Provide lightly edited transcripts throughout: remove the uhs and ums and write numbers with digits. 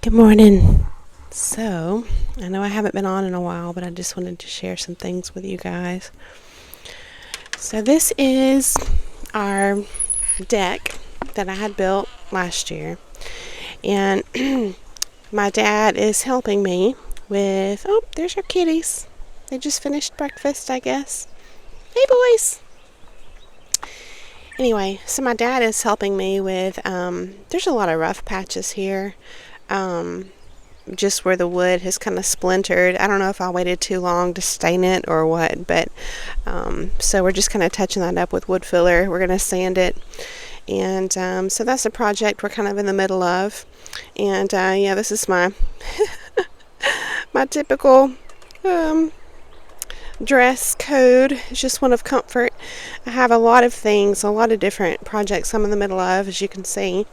Good morning. So, I know I haven't been on in a while, but I just wanted to share some things with you guys. So, this is our deck that I had built last year, and my dad is helping me with. Oh, there's our kitties. They just finished breakfast, I guess. Hey, boys. Anyway, so my dad is helping me with. There's a lot of rough patches here. Just where the wood has kind of splintered. I don't know if I waited too long to stain it or what, but so we're just kind of touching that up with wood filler. We're going to sand it, and so that's a project we're kind of in the middle of. And yeah, this is my my typical dress code. It's just one of comfort. I have a lot of things, a lot of different projects I'm in the middle of, as you can see.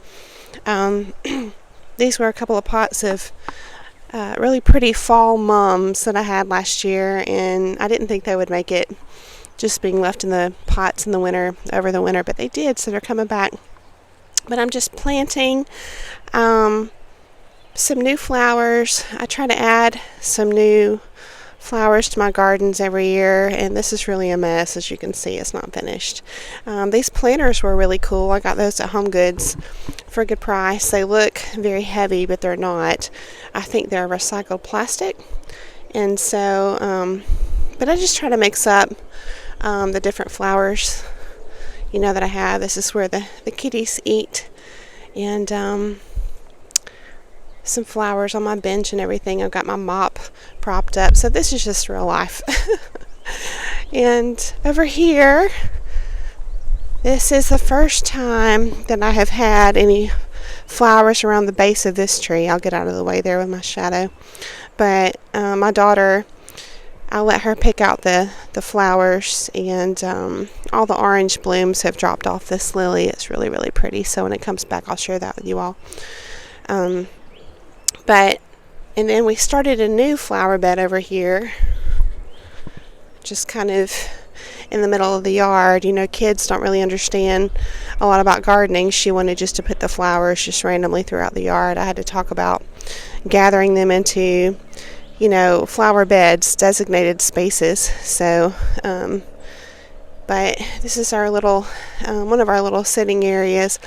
These were a couple of pots of really pretty fall mums that I had last year, and I didn't think they would make it just being left in the pots in the winter, over the winter, but they did, so they're coming back. But I'm just planting some new flowers. I try to add some new flowers to my gardens every year, and this is really a mess. As you can see, it's not finished. These planters were really cool. I got those at Home Goods for a good price. They look very heavy, but they're not. I think they're recycled plastic, and so but I just try to mix up the different flowers that I have. This is where the kitties eat, and some flowers on my bench and everything. I've got my mop propped up, so this is just real life. And over here, this is the first time that I have had any flowers around the base of this tree. I'll get out of the way there with my shadow. But my daughter, I let her pick out the flowers, and all the orange blooms have dropped off this lily. It's really, really pretty. So when it comes back, I'll share that with you all. And then we started a new flower bed over here, just kind of in the middle of the yard. Kids don't really understand a lot about gardening. She wanted just to put the flowers just randomly throughout the yard. I had to talk about gathering them into, flower beds, designated spaces. So, but this is our little, one of our little sitting areas.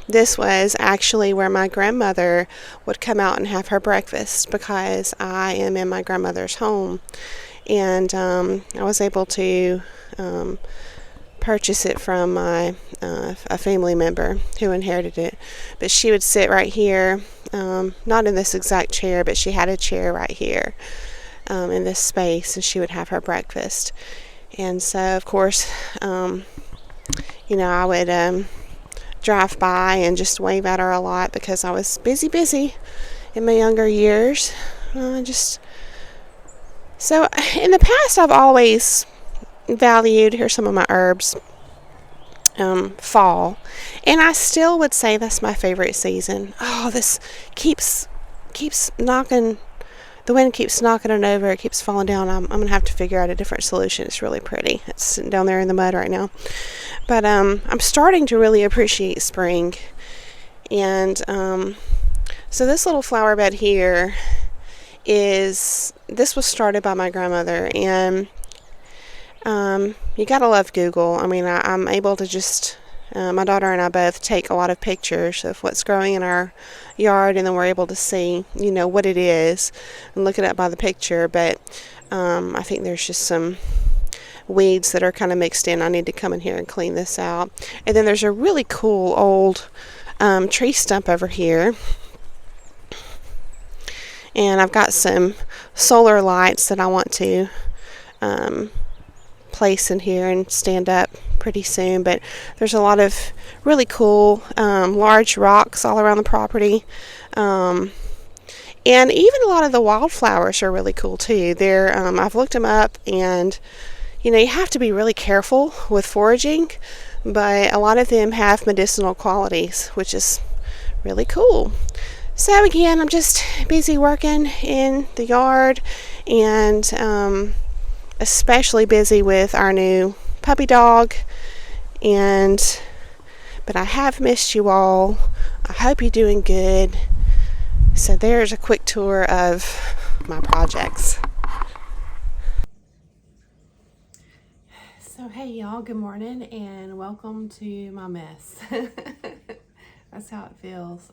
This was actually where my grandmother would come out and have her breakfast, because I am in my grandmother's home, and I was able to purchase it from a family member who inherited it. But she would sit right here, not in this exact chair, but she had a chair right here in this space, and she would have her breakfast. And so, of course, I would drive by and just wave at her a lot, because I was busy in my younger years. So in the past, I've always valued, here's some of my herbs, fall, and I still would say that's my favorite season. Oh, this keeps knocking, the wind keeps knocking it over, it keeps falling down. I'm gonna have to figure out a different solution. It's really pretty. It's sitting down there in the mud right now. But I'm starting to really appreciate spring. And so this little flower bed here this was started by my grandmother, and you gotta love Google. I mean, I'm able to just my daughter and I both take a lot of pictures of what's growing in our yard, and then we're able to see, what it is and look it up by the picture. But I think there's just some weeds that are kind of mixed in. I need to come in here and clean this out. And then there's a really cool old tree stump over here. And I've got some solar lights that I want to place in here and stand up pretty soon. But there's a lot of really cool large rocks all around the property, and even a lot of the wildflowers are really cool too. I've looked them up, and you have to be really careful with foraging, but a lot of them have medicinal qualities, which is really cool. So again, I'm just busy working in the yard, and especially busy with our new puppy dog. But I have missed you all. I hope you're doing good. So there's a quick tour of my projects. So hey y'all, good morning and welcome to my mess. That's how it feels.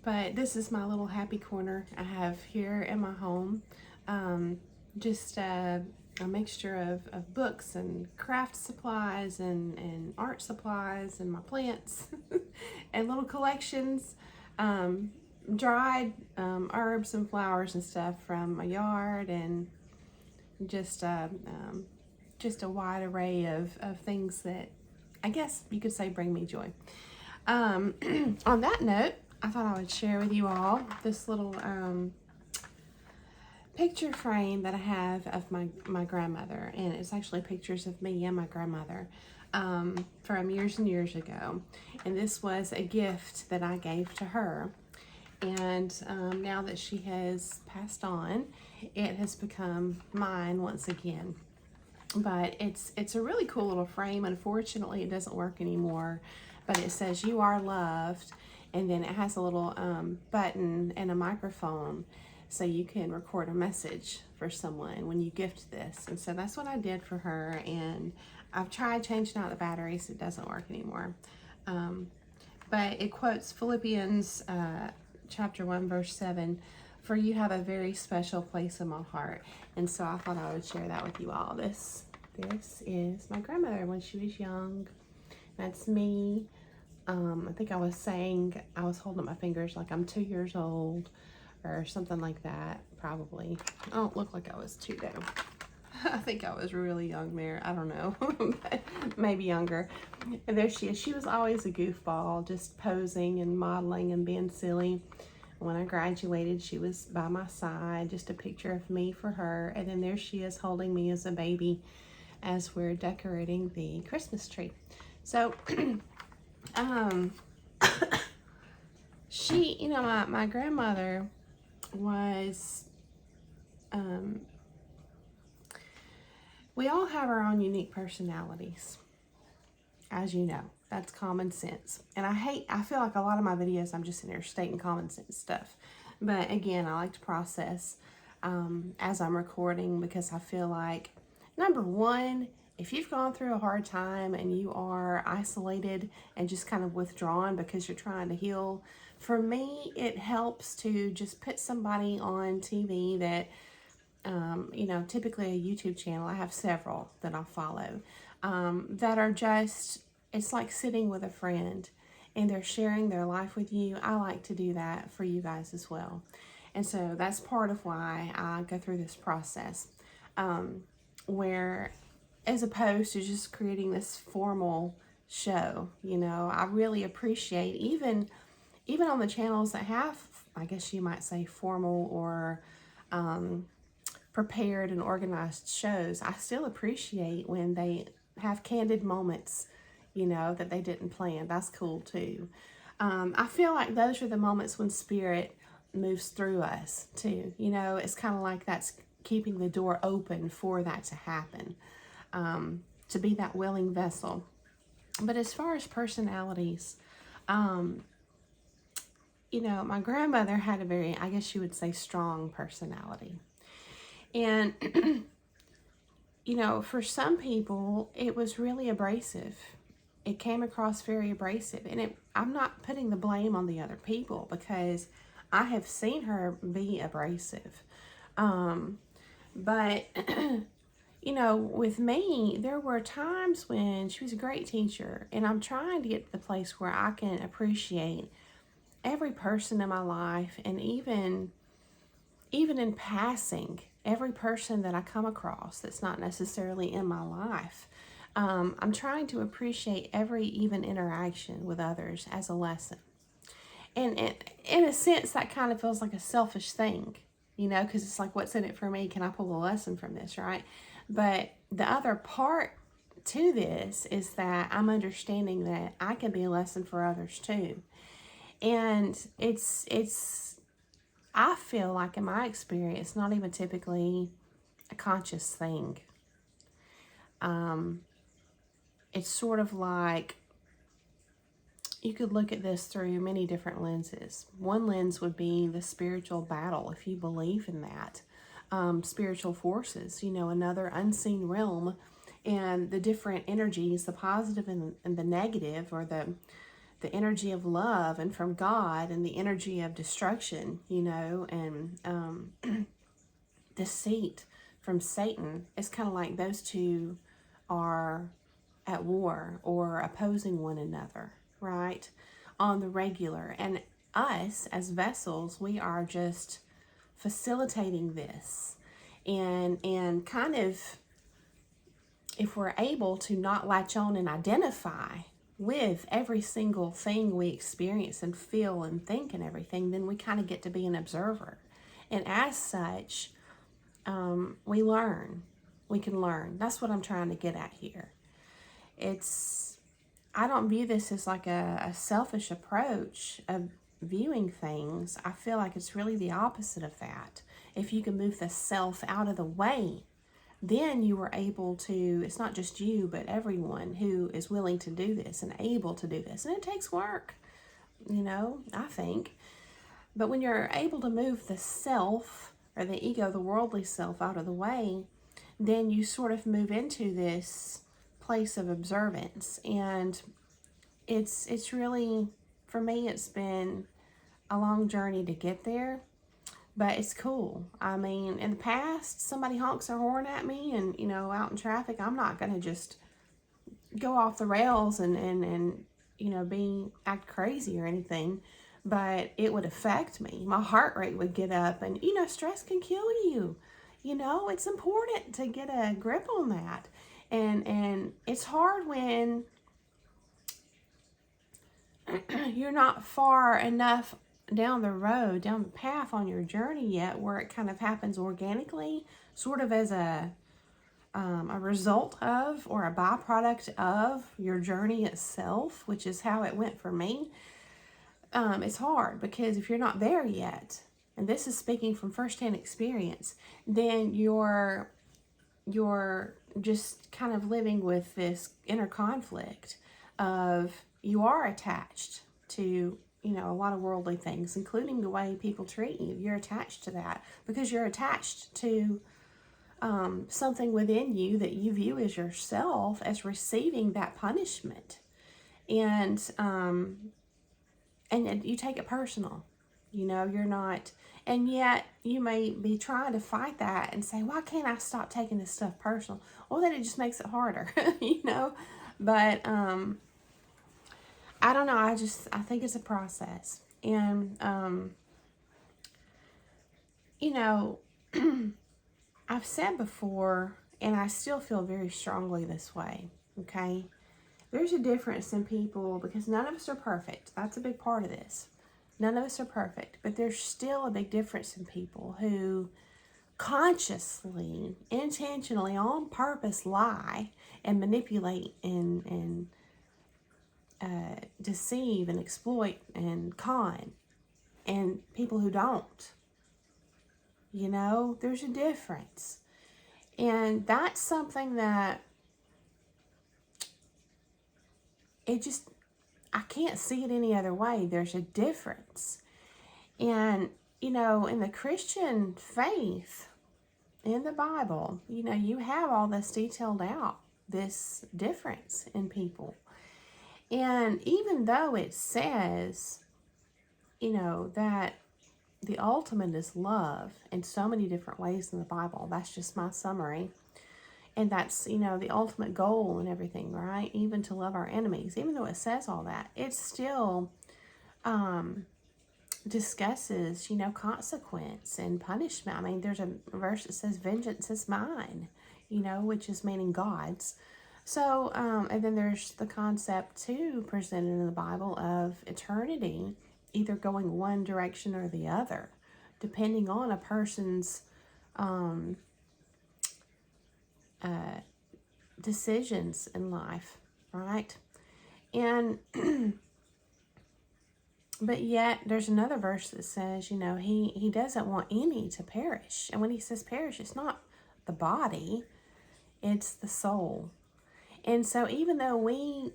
But this is my little happy corner I have here in my home. Just a mixture of books and craft supplies and art supplies and my plants and little collections, dried herbs and flowers and stuff from my yard, and just just a wide array of things that I guess you could say bring me joy. On that note, I thought I would share with you all this little picture frame that I have of my grandmother, and it's actually pictures of me and my grandmother from years and years ago. And this was a gift that I gave to her, and now that she has passed on, it has become mine once again. But it's a really cool little frame. Unfortunately, it doesn't work anymore, but it says "You are loved," and then it has a little button and a microphone, so you can record a message for someone when you gift this. And so that's what I did for her, and I've tried changing out the batteries. It doesn't work anymore. But it quotes Philippians chapter 1 verse 7, "For you have a very special place in my heart." And so I thought I would share that with you all. This is my grandmother when she was young. That's me. I think I was holding up my fingers like I'm 2 years old or something like that, probably. I don't look like I was 2 though. I think I was really young there. I don't know, maybe younger. And there she is. She was always a goofball, just posing and modeling and being silly. When I graduated, she was by my side, just a picture of me for her. And then there she is holding me as a baby as we're decorating the Christmas tree. So, she, my grandmother was, we all have our own unique personalities, as you know. That's common sense. And I feel like a lot of my videos, I'm just in there stating common sense stuff. But again, I like to process as I'm recording, because I feel like, number one, if you've gone through a hard time and you are isolated and just kind of withdrawn because you're trying to heal, for me, it helps to just put somebody on TV that, typically a YouTube channel. I have several that I follow that are just, it's like sitting with a friend and they're sharing their life with you. I like to do that for you guys as well. And so that's part of why I go through this process, where, as opposed to just creating this formal show, I really appreciate even on the channels that have, I guess you might say, formal or prepared and organized shows. I still appreciate when they have candid moments, that they didn't plan. That's cool too. I feel like those are the moments when spirit moves through us too. It's kind of like that's keeping the door open for that to happen, to be that willing vessel. But as far as personalities, my grandmother had a very, I guess you would say, strong personality. And, for some people, it was really abrasive. It came across very abrasive. And I'm not putting the blame on the other people, because I have seen her be abrasive. But, with me, there were times when she was a great teacher, and I'm trying to get to the place where I can appreciate every person in my life, and even in passing, every person that I come across that's not necessarily in my life. I'm trying to appreciate every even interaction with others as a lesson. And in a sense, that kind of feels like a selfish thing, because it's like, what's in it for me? Can I pull a lesson from this, right? But the other part to this is that I'm understanding that I can be a lesson for others too. And I feel like, in my experience, not even typically a conscious thing. It's sort of like, you could look at this through many different lenses. One lens would be the spiritual battle, if you believe in that. Spiritual forces, another unseen realm, and the different energies, the positive and the negative, or the energy of love and from God, and the energy of destruction, and deceit from Satan. It's kind of like those two are at war or opposing one another, right? On the regular. And us as vessels, we are just facilitating this. And kind of, if we're able to not latch on and identify with every single thing we experience and feel and think and everything, then we kind of get to be an observer. And as such, we learn. We can learn. That's what I'm trying to get at here. I don't view this as like a selfish approach of viewing things. I feel like it's really the opposite of that. If you can move the self out of the way, then you are able to, it's not just you, but everyone who is willing to do this and able to do this. And it takes work, I think. But when you're able to move the self, or the ego, the worldly self, out of the way, then you sort of move into this place of observance. And it's really, for me, it's been a long journey to get there, but it's cool. I mean, in the past, somebody honks their horn at me and, out in traffic, I'm not going to just go off the rails and act crazy or anything, but it would affect me. My heart rate would get up, and, stress can kill you. It's important to get a grip on that. And it's hard when you're not far enough down the road, down the path on your journey yet, where it kind of happens organically, sort of as a result of, or a byproduct of your journey itself, which is how it went for me. It's hard because if you're not there yet, and this is speaking from firsthand experience, then you're just kind of living with this inner conflict of, you are attached to, a lot of worldly things, including the way people treat you. You're attached to that because you're attached to something within you that you view as yourself as receiving that punishment. And you take it personal. You're not, and yet you may be trying to fight that and say, why can't I stop taking this stuff personal? Well, then it just makes it harder, but I don't know. I think it's a process. And, I've said before, and I still feel very strongly this way, okay? There's a difference in people, because none of us are perfect. That's a big part of this. None of us are perfect, but there's still a big difference in people who consciously, intentionally, on purpose lie and manipulate and deceive and exploit and con, and people who don't. There's a difference. And that's something that I can't see it any other way. There's a difference. And, in the Christian faith, in the Bible, you have all this detailed out, this difference in people. And even though it says, that the ultimate is love in so many different ways in the Bible, that's just my summary. And that's, the ultimate goal and everything, right? Even to love our enemies. Even though it says all that, it still discusses, consequence and punishment. I mean, there's a verse that says, vengeance is mine, which is meaning God's. So, and then there's the concept too presented in the Bible of eternity, either going one direction or the other, depending on a person's decisions in life, right? And but yet there's another verse that says, he doesn't want any to perish. And when he says perish, it's not the body, it's the soul. And so even though we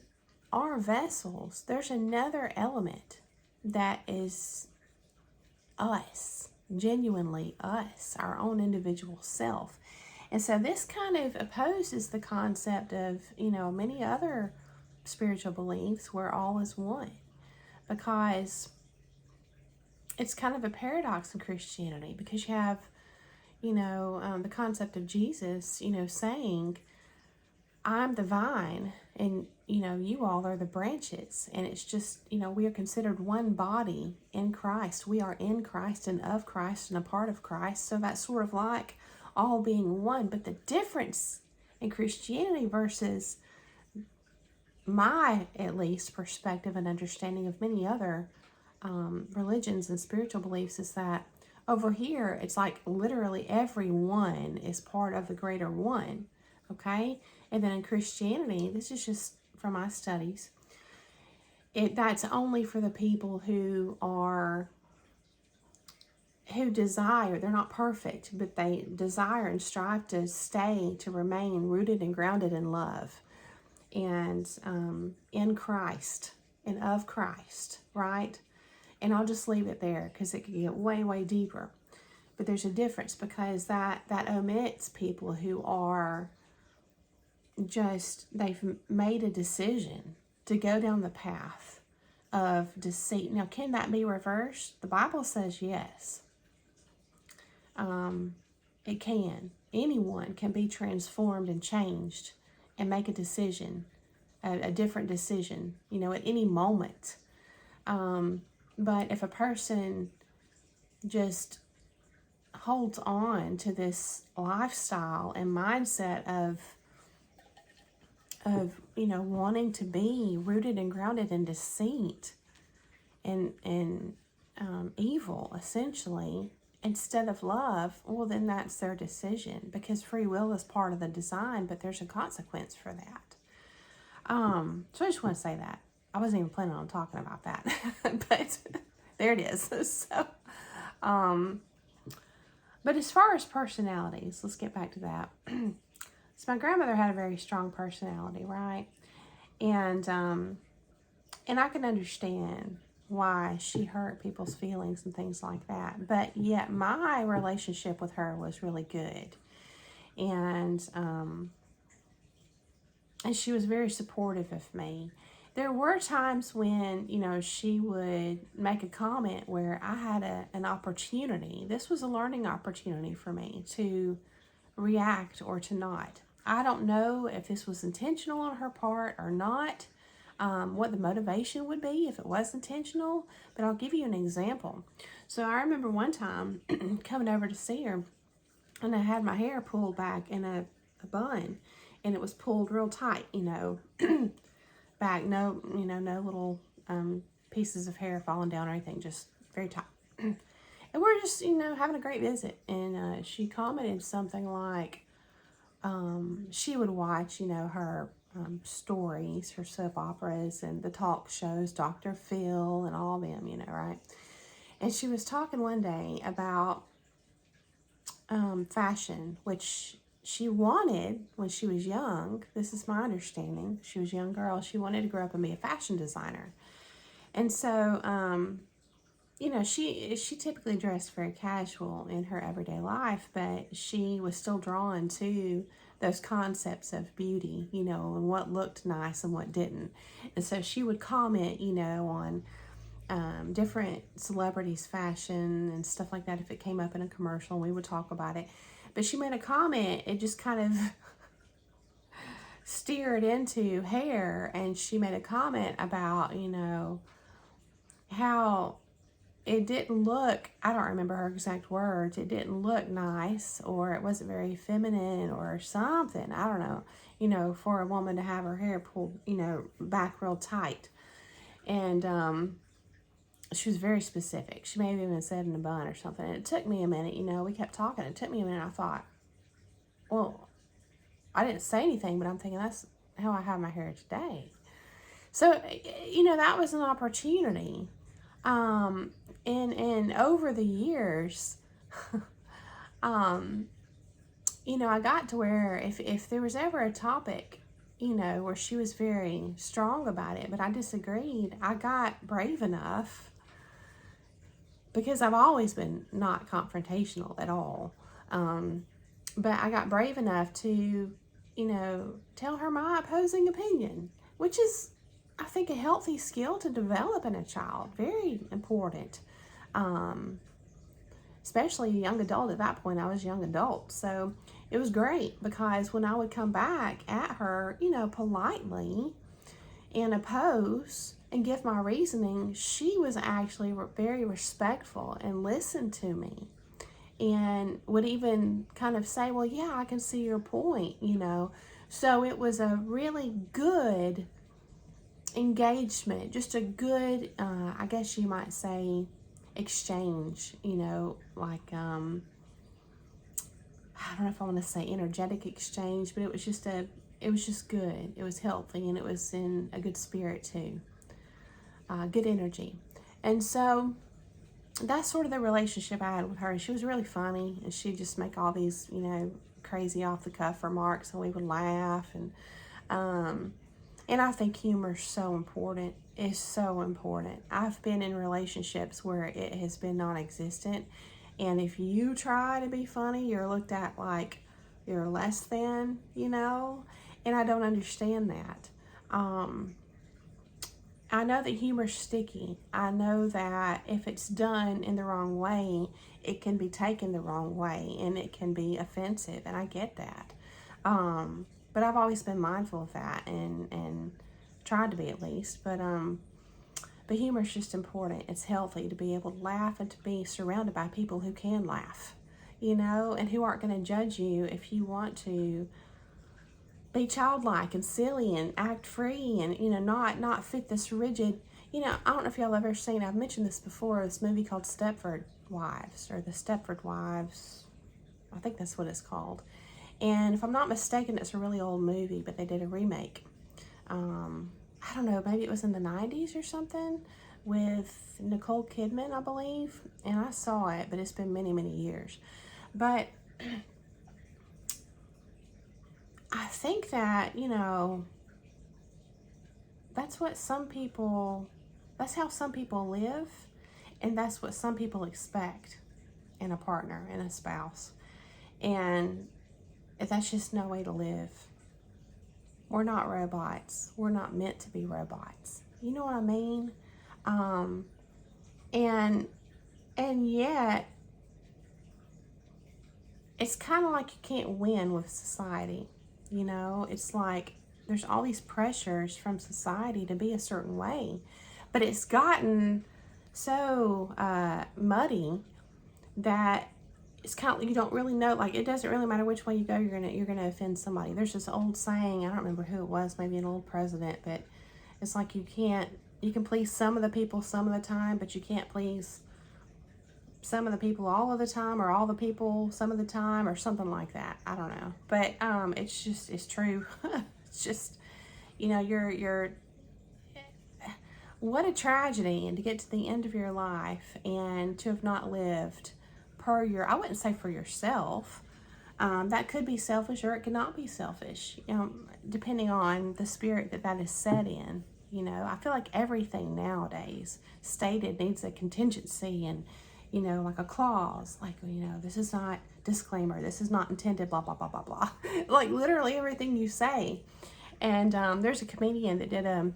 our vessels, there's another element that is us, genuinely us, our own individual self. And so this kind of opposes the concept of, many other spiritual beliefs where all is one, because it's kind of a paradox in Christianity, because you have, the concept of Jesus, saying, I'm the vine and, you all are the branches. And it's just, we are considered one body in Christ. We are in Christ and of Christ and a part of Christ. So that's sort of like all being one. But the difference in Christianity versus my, at least, perspective and understanding of many other religions and spiritual beliefs is that over here, it's like literally everyone is part of the greater one, okay? And then in Christianity, this is just from my studies, that's only for the people who desire, they're not perfect, but they desire and strive to remain rooted and grounded in love and in Christ and of Christ, right? And I'll just leave it there because it could get way, way deeper. But there's a difference, because that omits people who are they've made a decision to go down the path of deceit. Now, can that be reversed? The Bible says yes. It can. Anyone can be transformed and changed and make a decision, a different decision, at any moment. But if a person just holds on to this lifestyle and mindset of wanting to be rooted and grounded in deceit and evil, essentially, instead of love, well, then that's their decision, because free will is part of the design, but there's a consequence for that. So I just want to say that. I wasn't even planning on talking about that, but there it is. So, but as far as personalities, let's get back to that. So my grandmother had a very strong personality, right? And I can understand why she hurt people's feelings and things like that. But yet my relationship with her was really good. And she was very supportive of me. There were times when, she would make a comment where I had an opportunity. This was a learning opportunity for me to react or to not. I don't know if this was intentional on her part or not, what the motivation would be if it was intentional, but I'll give you an example. So I remember one time coming over to see her, and I had my hair pulled back in a bun, and it was pulled real tight, back, no little pieces of hair falling down or anything, just very tight. And we're just, having a great visit. And she commented something like, she would watch, her stories, her soap operas and the talk shows, Dr. Phil and all them, right? And she was talking one day about fashion, which she wanted when she was young. This is my understanding. She was a young girl. She wanted to grow up and be a fashion designer. And so, she typically dressed very casual in her everyday life, but she was still drawn to those concepts of beauty, and what looked nice and what didn't. And so she would comment, on different celebrities' fashion and stuff like that. If it came up in a commercial, we would talk about it. But she made a comment, it just kind of steered into hair, and she made a comment about, how it didn't look, I don't remember her exact words, it didn't look nice, or it wasn't very feminine or something, I don't know, for a woman to have her hair pulled, back real tight. And she was very specific. She may have even said in a bun or something. And it took me a minute, we kept talking. It took me a minute. I thought, well, I didn't say anything, but I'm thinking that's how I have my hair today. So, that was an opportunity. And over the years, I got to where if there was ever a topic, where she was very strong about it, but I disagreed. I got brave enough, because I've always been not confrontational at all. But I got brave enough to, tell her my opposing opinion, which is, I think, a healthy skill to develop in a child. Very important. Especially a young adult. At that point, I was a young adult. So it was great, because when I would come back at her, politely, and oppose and give my reasoning, she was actually very respectful and listened to me, and would even kind of say, well, yeah, I can see your point, So it was a really good engagement, just a good, I guess you might say, exchange, like, I don't know if I want to say energetic exchange, but it was just good. It was healthy, and it was in a good spirit too. Good energy. And so that's sort of the relationship I had with her. She was really funny, and she'd just make all these, crazy off the cuff remarks, and we would laugh. And I think humor is so important. It's so important. I've been in relationships where it has been non-existent, and if you try to be funny, you're looked at like you're less than, and I don't understand that. I know that humor's sticky. I know that if it's done in the wrong way, it can be taken the wrong way, and it can be offensive, and I get that. But I've always been mindful of that, and tried to be, at least. But humor's just important. It's healthy to be able to laugh, and to be surrounded by people who can laugh, and who aren't going to judge you if you want to be childlike and silly and act free, and not fit this rigid. I don't know if y'all have ever seen, I've mentioned this before, this movie called Stepford Wives, or the Stepford Wives, I think that's what it's called. And if I'm not mistaken, it's a really old movie, but they did a remake. I don't know, maybe it was in the 90s or something, with Nicole Kidman, I believe. And I saw it, but it's been many, many years. But I think that, that's how some people live, and that's what some people expect in a partner, in a spouse. And that's just no way to live. We're not robots. We're not meant to be robots. You know what I mean? And yet, it's kind of like you can't win with society. It's like there's all these pressures from society to be a certain way, but it's gotten so muddy that it's kind of like you don't really know. Like, it doesn't really matter which way you go, you're gonna offend somebody. There's this old saying, I don't remember who it was, maybe an old president, but it's like you can please some of the people some of the time, but you can't please some of the people all of the time, or all the people some of the time, or something like that. I don't know, but it's true. It's just, you're what a tragedy, and to get to the end of your life and to have not lived I wouldn't say for yourself. That could be selfish, or it could not be selfish, depending on the spirit that is set in. I feel like everything nowadays stated needs a contingency, and like a clause, like, this is not, disclaimer, this is not intended, blah, blah, blah, blah, blah. Like, literally everything you say. And there's a comedian that did a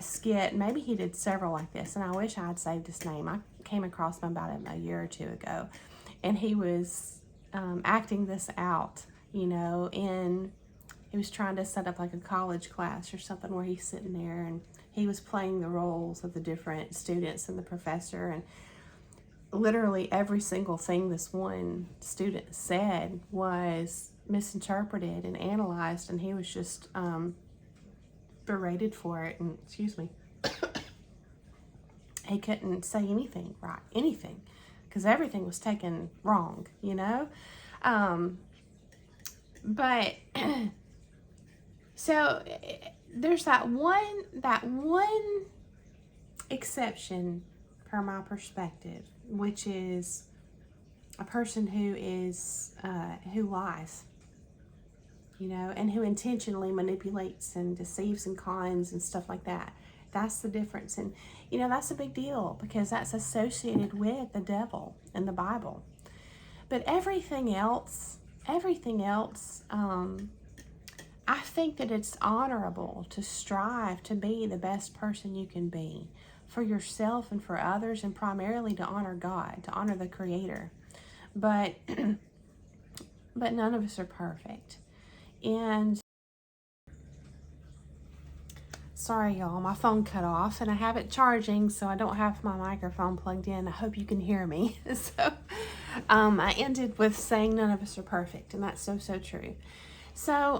skit, maybe he did several like this, and I wish I had saved his name. I came across him about a year or two ago, and he was acting this out, and he was trying to set up like a college class or something, where he's sitting there and he was playing the roles of the different students and the professor, and literally every single thing this one student said was misinterpreted and analyzed, and he was just berated for it, and excuse me, he couldn't say anything right, because everything was taken wrong, but so there's that one exception from my perspective, which is a person who lies. and who intentionally manipulates and deceives and cons and stuff like that. That's the difference. And, that's a big deal because that's associated with the devil in the Bible. But everything else, I think that it's honorable to strive to be the best person you can be for yourself and for others, and primarily to honor God, to honor the Creator. But but none of us are perfect. And sorry, y'all, my phone cut off and I have it charging, so I don't have my microphone plugged in. I hope you can hear me. So I ended with saying none of us are perfect, and that's so true. So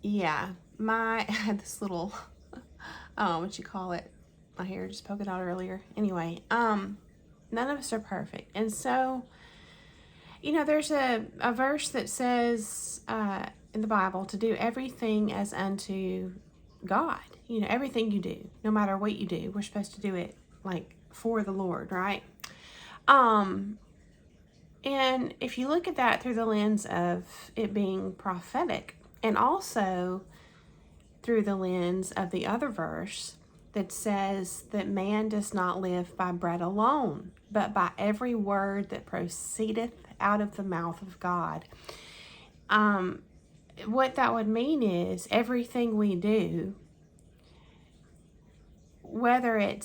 yeah, I had this little what you call it, my hair just poking out earlier. Anyway, none of us are perfect. And so, there's a verse that says in the Bible to do everything as unto God. Everything you do, no matter what you do, we're supposed to do it like for the Lord, right? And if you look at that through the lens of it being prophetic, and also through the lens of the other verse that says that man does not live by bread alone, but by every word that proceedeth out of the mouth of God. What that would mean is everything we do, whether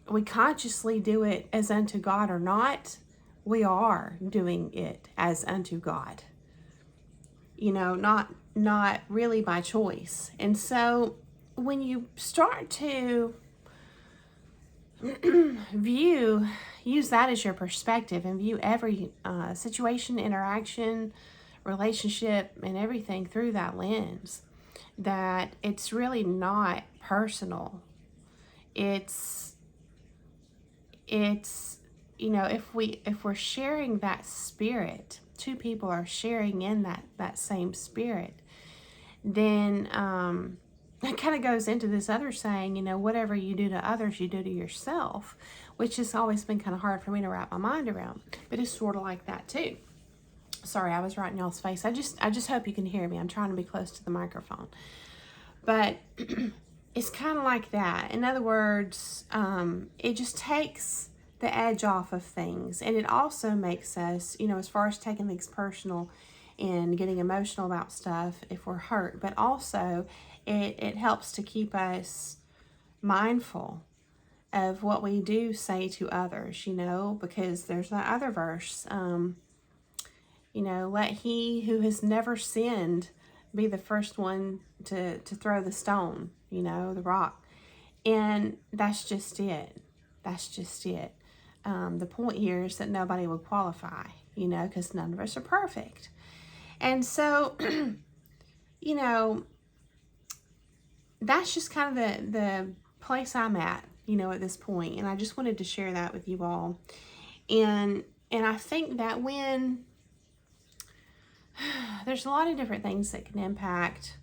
we consciously do it as unto God or not, we are doing it as unto God. Not really by choice. And so when you start to use that as your perspective and view every situation, interaction, relationship, and everything through that lens, that it's really not personal. It's if we're sharing that spirit, two people are sharing in that same spirit, then it kind of goes into this other saying, whatever you do to others, you do to yourself, which has always been kind of hard for me to wrap my mind around, but it's sort of like that too. Sorry, I was right in y'all's face. I just hope you can hear me. I'm trying to be close to the microphone, but it's kind of like that. In other words, it just takes the edge off of things, and it also makes us, as far as taking things personal and getting emotional about stuff if we're hurt, but also it helps to keep us mindful of what we do say to others, because there's that other verse, let he who has never sinned be the first one to throw the stone, the rock. And that's just it. The point here is that nobody would qualify, because none of us are perfect. And so, that's just kind of the place I'm at, at this point. And I just wanted to share that with you all. And I think that when there's a lot of different things that can impact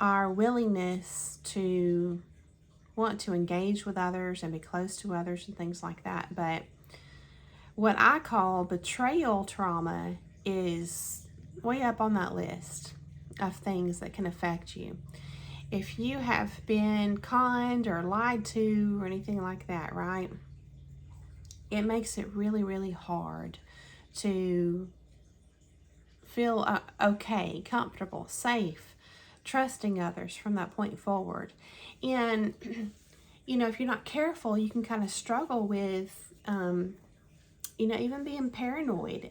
our willingness to want to engage with others and be close to others and things like that. But what I call betrayal trauma is way up on that list of things that can affect you. If you have been conned or lied to or anything like that, right? It makes it really, really hard to feel okay, comfortable, safe, trusting others from that point forward. And, if you're not careful, you can kind of struggle with, even being paranoid.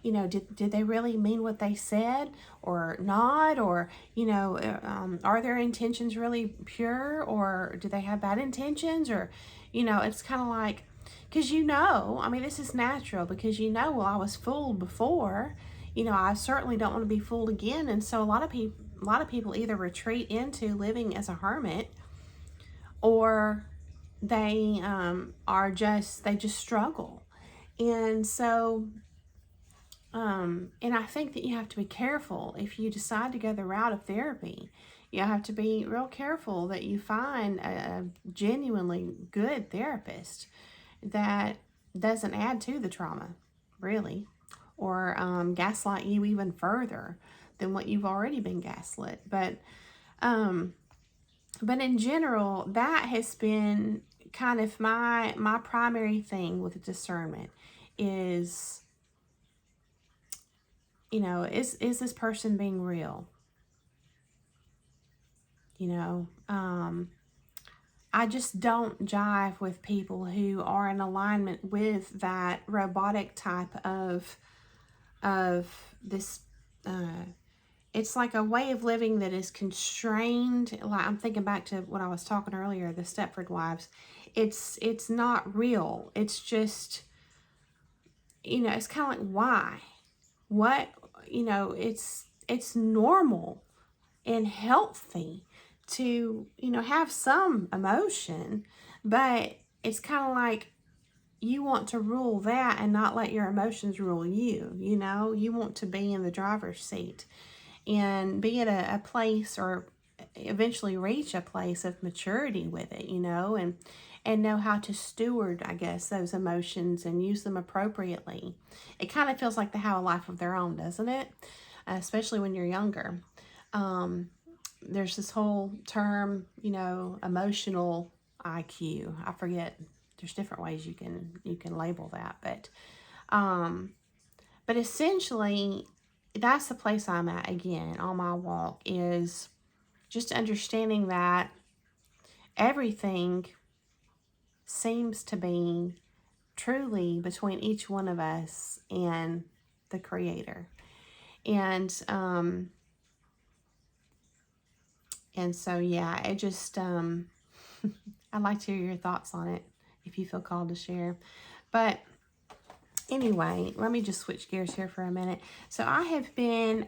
Did they really mean what they said or not? Or, are their intentions really pure, or do they have bad intentions? Or, it's kind of like, because this is natural, because well, I was fooled before, I certainly don't want to be fooled again. And so a lot of people either retreat into living as a hermit, or they they just struggle. And so and I think that you have to be careful if you decide to go the route of therapy. You have to be real careful that you find a genuinely good therapist that doesn't add to the trauma, really, gaslight you even further than what you've already been gaslit. But in general, that has been kind of my primary thing with discernment is, is this person being real? I just don't jive with people who are in alignment with that robotic type of this. It's like a way of living that is constrained. Like, I'm thinking back to what I was talking earlier, the Stepford Wives. It's not real. It's just, it's kind of like, why? What? It's normal and healthy to, have some emotion, but it's kind of like you want to rule that and not let your emotions rule you. You want to be in the driver's seat and be at a place, or eventually reach a place of maturity with it, and know how to steward, I guess, those emotions and use them appropriately. It kind of feels like they have a life of their own, doesn't it? Especially when you're younger. There's this whole term, emotional IQ. I forget. There's different ways you can label that, but essentially, that's the place I'm at again on my walk, is just understanding that everything seems to be truly between each one of us and the Creator. And so, yeah, it just, I'd like to hear your thoughts on it if you feel called to share. But anyway, let me just switch gears here for a minute. So I have been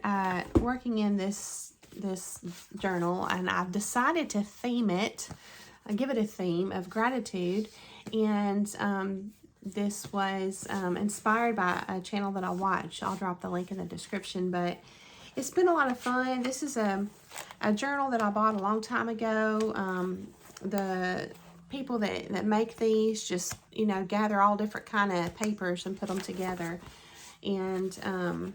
working in this journal, and I've decided to theme it, give it a theme of gratitude. And this was inspired by a channel that I watch. I'll drop the link in the description, but it's been a lot of fun. This is a journal that I bought a long time ago. The people that make these just, gather all different kind of papers and put them together. And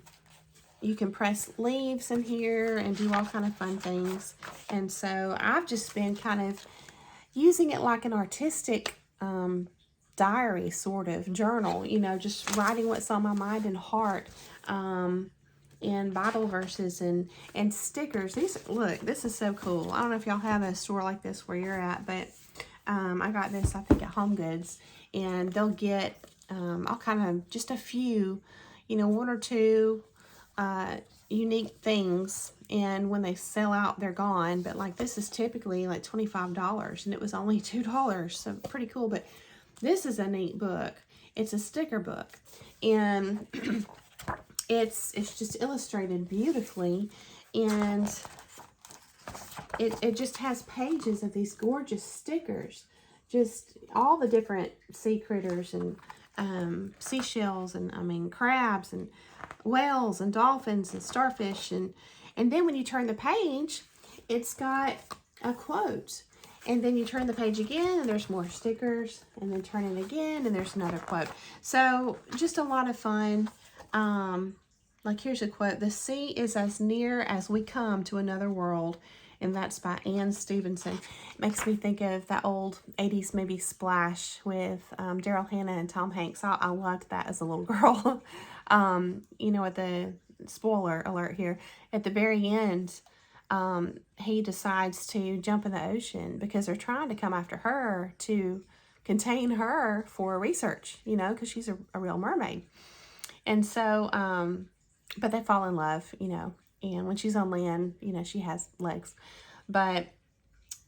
you can press leaves in here and do all kind of fun things. And so I've just been kind of using it like an artistic diary sort of journal, just writing what's on my mind and heart. And Bible verses and stickers. Look, this is so cool. I don't know if y'all have a store like this where you're at, but I got this, I think, at Home Goods, and they'll get all kind of, just a few, one or two unique things, and when they sell out, they're gone. But like, this is typically like $25, and it was only $2, so pretty cool. But this is a neat book. It's a sticker book, and it's just illustrated beautifully, and it just has pages of these gorgeous stickers, just all the different sea critters and seashells, and crabs and whales and dolphins and starfish, and then when you turn the page, it's got a quote, and then you turn the page again and there's more stickers, and then turn it again and there's another quote. So just a lot of fun. Like, here's a quote: "The sea is as near as we come to another world," and that's by Anne Stevenson. It makes me think of that old 80s movie Splash with Daryl Hannah and Tom Hanks. I loved that as a little girl. At the spoiler alert here, at the very end, he decides to jump in the ocean because they're trying to come after her to contain her for research, because she's a real mermaid. And so, but they fall in love, and when she's on land, she has legs. But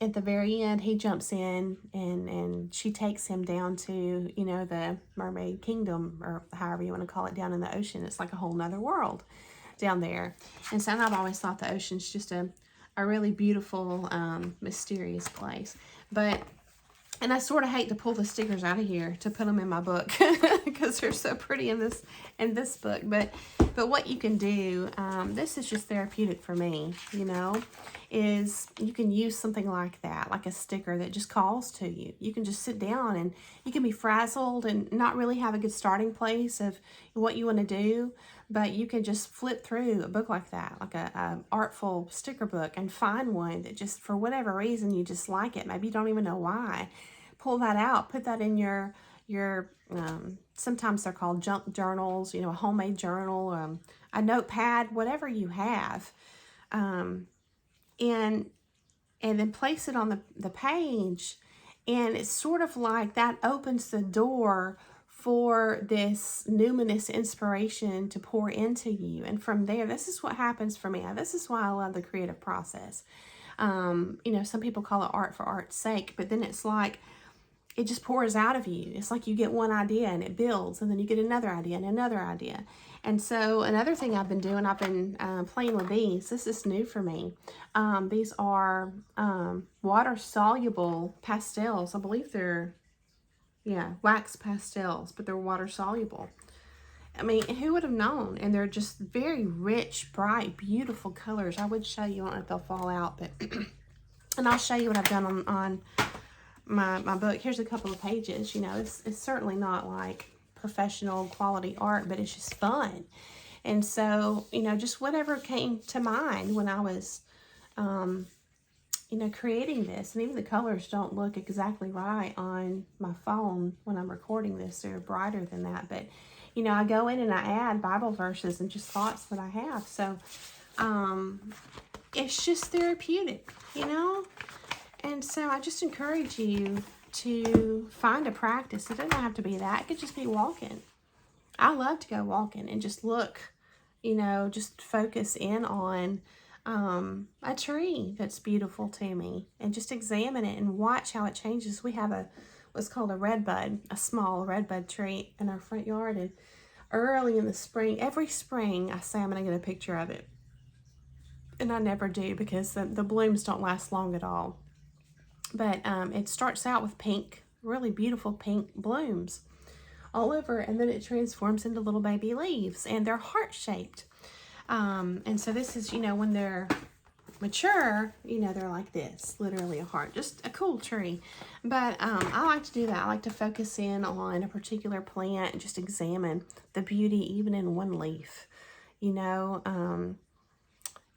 at the very end, he jumps in, and she takes him down to, the mermaid kingdom, or however you want to call it, down in the ocean. It's like a whole nother world down there. And so I've always thought the ocean's just a really beautiful, mysterious place. And I sort of hate to pull the stickers out of here to put them in my book because they're so pretty in this book. But what you can do, this is just therapeutic for me, is you can use something like that, like a sticker that just calls to you. You can just sit down and you can be frazzled and not really have a good starting place of what you want to do. But you can just flip through a book like that, like a artful sticker book, and find one that just, for whatever reason, you just like it. Maybe you don't even know why. Pull that out, put that in your sometimes they're called junk journals, a homemade journal, a notepad, whatever you have, and then place it on the page. And it's sort of like that opens the door for this numinous inspiration to pour into you. And from there, this is what happens for me. This is why I love the creative process. Some people call it art for art's sake, but then it's like it just pours out of you. It's like you get one idea and it builds, and then you get another idea and another idea. And so another thing I've been doing, I've been playing with these. This is new for me. These are water-soluble pastels. I believe they're, wax pastels, but they're water-soluble. I mean, who would have known? And they're just very rich, bright, beautiful colors. I would show you, I don't know if they'll fall out, but and I'll show you what I've done on my book. Here's a couple of pages. It's certainly not like professional quality art, but it's just fun. And so, just whatever came to mind when I was, creating this. And even the colors don't look exactly right on my phone when I'm recording this. They're brighter than that. But, I go in and I add Bible verses and just thoughts that I have. So, it's just therapeutic, And so I just encourage you to find a practice. It doesn't have to be that. It could just be walking. I love to go walking and just look, just focus in on a tree that's beautiful to me and just examine it and watch how it changes. We have what's called a small redbud tree in our front yard. And early in the spring, every spring, I say I'm going to get a picture of it. And I never do because the blooms don't last long at all. But it starts out with pink, really beautiful pink blooms all over, and then it transforms into little baby leaves, and they're heart-shaped. And so this is, when they're mature, they're like this, literally a heart, just a cool tree. But I like to do that. I like to focus in on a particular plant and just examine the beauty even in one leaf,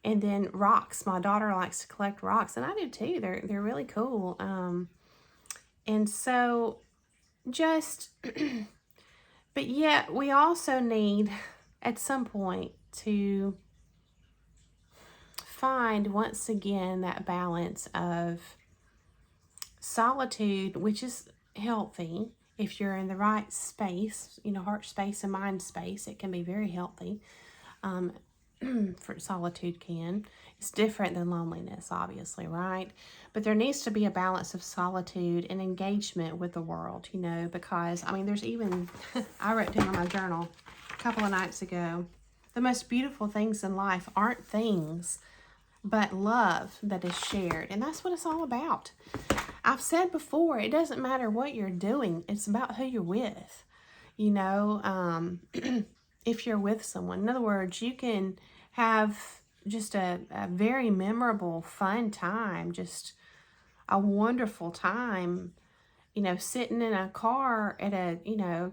and then rocks. My daughter likes to collect rocks, and I do too. They're really cool. And so just, but yet we also need at some point to find once again that balance of solitude, which is healthy if you're in the right space, heart space and mind space. It can be very healthy. For solitude it's different than loneliness, obviously, right? But there needs to be a balance of solitude and engagement with the world, because there's even I wrote down in my journal a couple of nights ago, the most beautiful things in life aren't things but love that is shared. And that's what it's all about. I've said before, it doesn't matter what you're doing, it's about who you're with. If you're with someone, in other words, you can have just a very memorable, fun time, just a wonderful time, sitting in a car at a,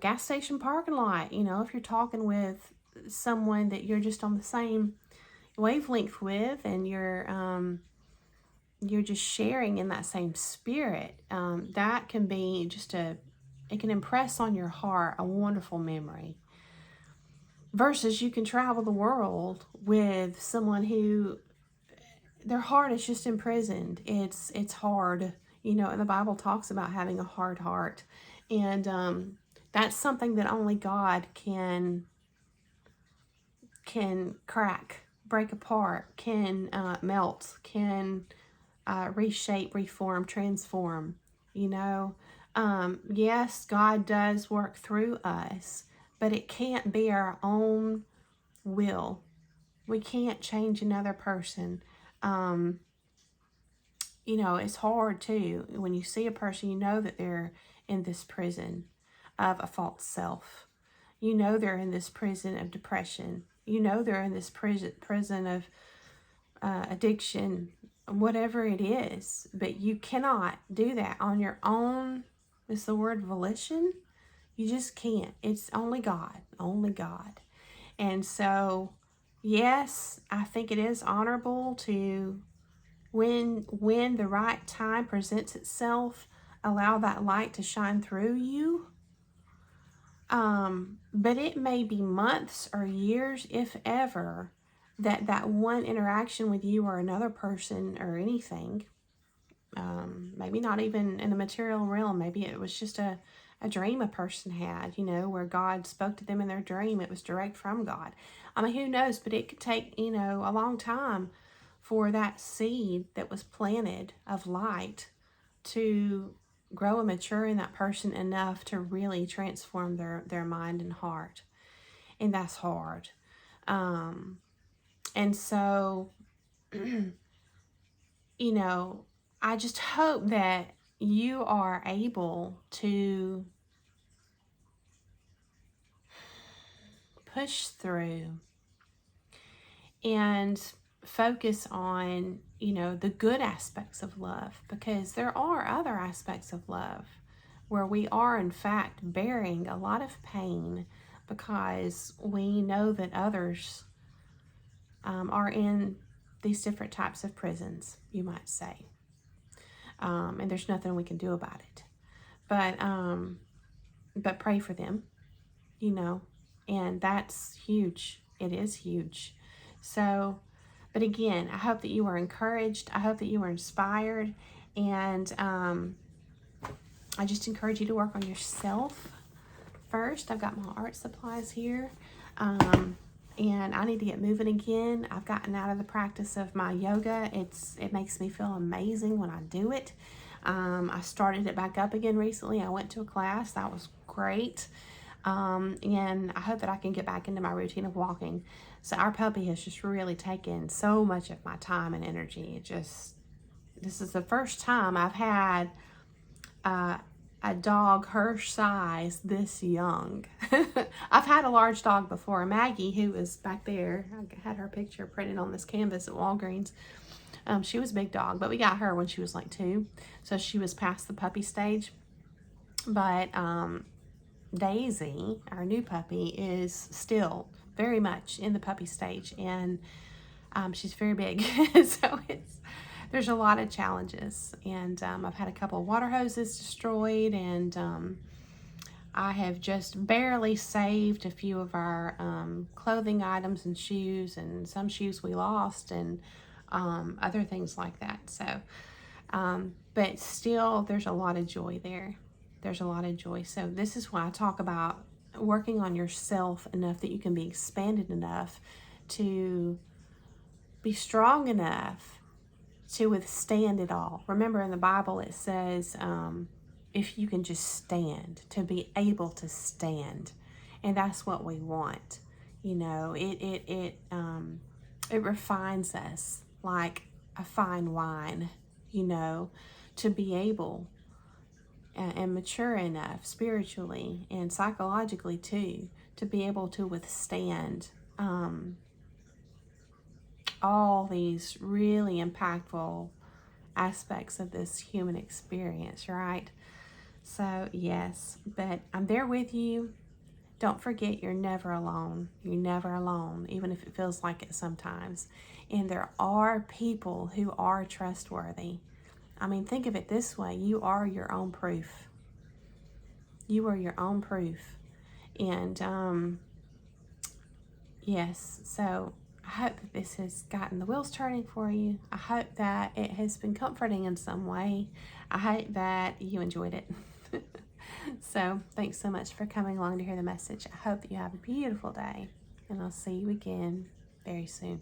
gas station parking lot, if you're talking with someone that you're just on the same wavelength with, and you're just sharing in that same spirit, that can be just it can impress on your heart a wonderful memory. Versus you can travel the world with someone who their heart is just imprisoned. It's hard, and the Bible talks about having a hard heart. And that's something that only God can crack, break apart, can melt, can reshape, reform, transform. Yes, God does work through us, but it can't be our own will. We can't change another person. It's hard too. When you see a person, that they're in this prison of a false self. They're in this prison of depression. They're in this prison of addiction, whatever it is. But you cannot do that on your own. It's the word volition. You just can't. It's only God. Only God. And so, yes, I think it is honorable to, when the right time presents itself, allow that light to shine through you. But it may be months or years, if ever, that one interaction with you or another person or anything, maybe not even in the material realm, maybe it was just a dream a person had, where God spoke to them in their dream. It was direct from God. I mean, who knows? But it could take, a long time for that seed that was planted of light to grow and mature in that person enough to really transform their mind and heart. And that's hard. And so, I just hope that you are able to push through and focus on, the good aspects of love, because there are other aspects of love where we are, in fact, bearing a lot of pain because we know that others are in these different types of prisons, you might say. And there's nothing we can do about it. But pray for them, and that's huge. It is huge. So, but again, I hope that you are encouraged. I hope that you are inspired. And I just encourage you to work on yourself first. I've got my art supplies here. And I need to get moving again. I've gotten out of the practice of my yoga. It makes me feel amazing when I do it. I started it back up again recently. I went to a class. That was great. And I hope that I can get back into my routine of walking. So our puppy has just really taken so much of my time and energy. This is the first time I've had a dog her size this young. I've had a large dog before. Maggie, who was back there, I had her picture printed on this canvas at Walgreens. She was a big dog, but we got her when she was like 2. So she was past the puppy stage. But Daisy, our new puppy, is still very much in the puppy stage, and she's very big. So there's a lot of challenges, and I've had a couple of water hoses destroyed, and I have just barely saved a few of our clothing items and shoes, and some shoes we lost, and other things like that. So, but still, there's a lot of joy there. There's a lot of joy. So this is why I talk about working on yourself enough that you can be expanded enough to be strong enough to withstand it all. Remember, in the Bible it says, if you can just stand, to be able to stand. And that's what we want. It refines us like a fine wine, to be able and mature enough spiritually and psychologically too, to be able to withstand all these really impactful aspects of this human experience, right? So yes, but I'm there with you. Don't forget, you're never alone. You're never alone, even if it feels like it sometimes. And there are people who are trustworthy. I mean, think of it this way. You are your own proof. You are your own proof. And yes, so I hope that this has gotten the wheels turning for you. I hope that it has been comforting in some way. I hope that you enjoyed it. So thanks so much for coming along to hear the message. I hope that you have a beautiful day, and I'll see you again very soon.